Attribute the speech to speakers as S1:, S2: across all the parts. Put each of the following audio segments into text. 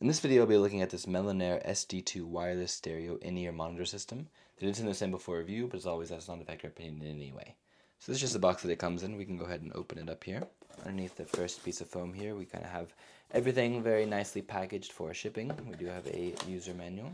S1: In this video, I'll be looking at this Melonare SD-2 wireless stereo in-ear monitor system. They didn't send this in before review, but as always, that's not affect our opinion in any way. So this is just the box that it comes in. We can go ahead and open it up here. Underneath the first piece of foam here, we kind of have everything very nicely packaged for shipping. We do have a user manual.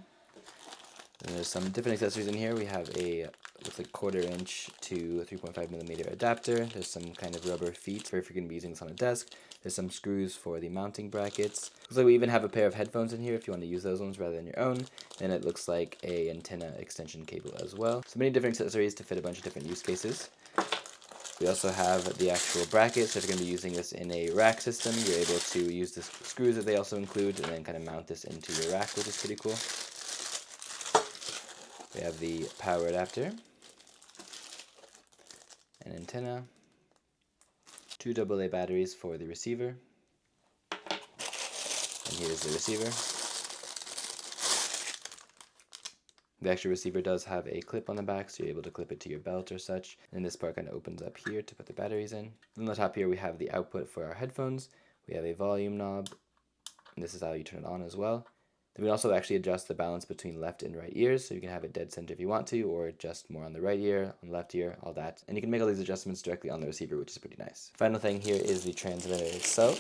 S1: And there's some different accessories in here. We have a looks like 1/4 inch to 3.5 millimeter adapter. There's some kind of rubber feet for if you're going to be using this on a desk. There's some screws for the mounting brackets. Looks like we even have a pair of headphones in here if you want to use those ones rather than your own. And it looks like a antenna extension cable as well. So many different accessories to fit a bunch of different use cases. We also have the actual bracket, so if you're going to be using this in a rack system, you're able to use the screws that they also include and then kind of mount this into your rack, which is pretty cool. We have the power adapter, an antenna, 2 AA batteries for the receiver, and here's the receiver. The actual receiver does have a clip on the back, so you're able to clip it to your belt or such. And this part kind of opens up here to put the batteries in. And on the top here we have the output for our headphones. We have a volume knob, and this is how you turn it on as well. Then we also actually adjust the balance between left and right ears, so you can have it dead center if you want to, or adjust more on the right ear, on the left ear, all that. And you can make all these adjustments directly on the receiver, which is pretty nice. Final thing here is the transmitter itself.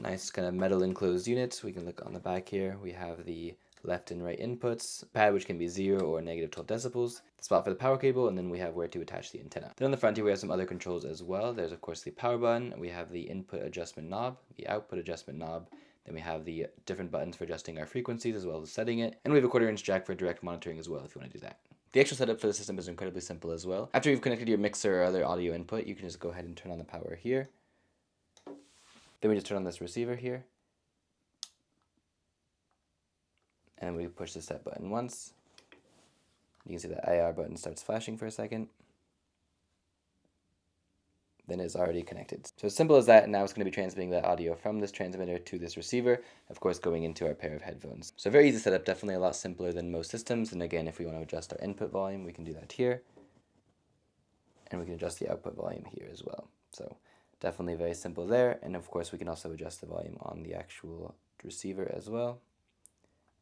S1: Nice kind of metal enclosed unit. We can look on the back here. We have the left and right inputs, pad which can be 0 or negative 12 decibels, the spot for the power cable, and then we have where to attach the antenna. Then on the front here we have some other controls as well. There's of course the power button, we have the input adjustment knob, the output adjustment knob, then we have the different buttons for adjusting our frequencies as well as setting it, and we have a 1/4 inch jack for direct monitoring as well if you want to do that. The actual setup for the system is incredibly simple as well. After you've connected your mixer or other audio input, you can just go ahead and turn on the power here. Then we just turn on this receiver here. And we push the set button once. You can see the IR button starts flashing for a second. Then it's already connected. So as simple as that, and now it's going to be transmitting that audio from this transmitter to this receiver, of course going into our pair of headphones. So very easy setup, definitely a lot simpler than most systems. And again, if we want to adjust our input volume, we can do that here. And we can adjust the output volume here as well. So definitely very simple there. And of course we can also adjust the volume on the actual receiver as well.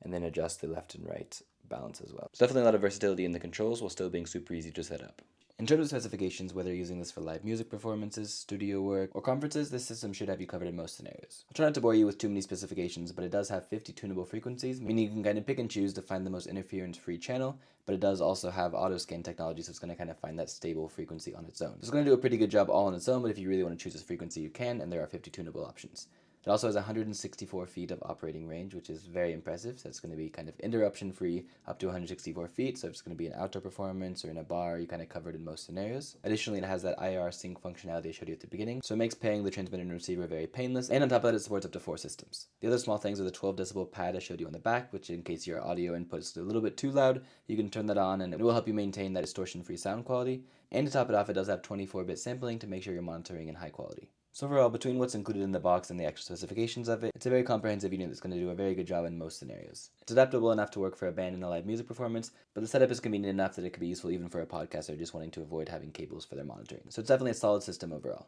S1: And then adjust the left and right balance as well. So definitely a lot of versatility in the controls while still being super easy to set up. In terms of specifications, whether you're using this for live music performances, studio work, or conferences, this system should have you covered in most scenarios. I'll try not to bore you with too many specifications, but it does have 50 tunable frequencies, meaning you can kind of pick and choose to find the most interference-free channel, but it does also have auto-scan technology, so it's going to kind of find that stable frequency on its own. It's going to do a pretty good job all on its own, but if you really want to choose this frequency, you can, and there are 50 tunable options. It also has 164 feet of operating range, which is very impressive. So it's going to be kind of interruption-free up to 164 feet. So if it's going to be an outdoor performance or in a bar, you kind of covered in most scenarios. Additionally, it has that IR sync functionality I showed you at the beginning. So it makes pairing the transmitter and receiver very painless. And on top of that, it supports up to 4 systems. The other small things are the 12 decibel pad I showed you on the back, which in case your audio input is a little bit too loud, you can turn that on and it will help you maintain that distortion-free sound quality. And to top it off, it does have 24-bit sampling to make sure you're monitoring in high quality. So overall, between what's included in the box and the actual specifications of it, it's a very comprehensive unit that's going to do a very good job in most scenarios. It's adaptable enough to work for a band and a live music performance, but the setup is convenient enough that it could be useful even for a podcaster just wanting to avoid having cables for their monitoring. So it's definitely a solid system overall.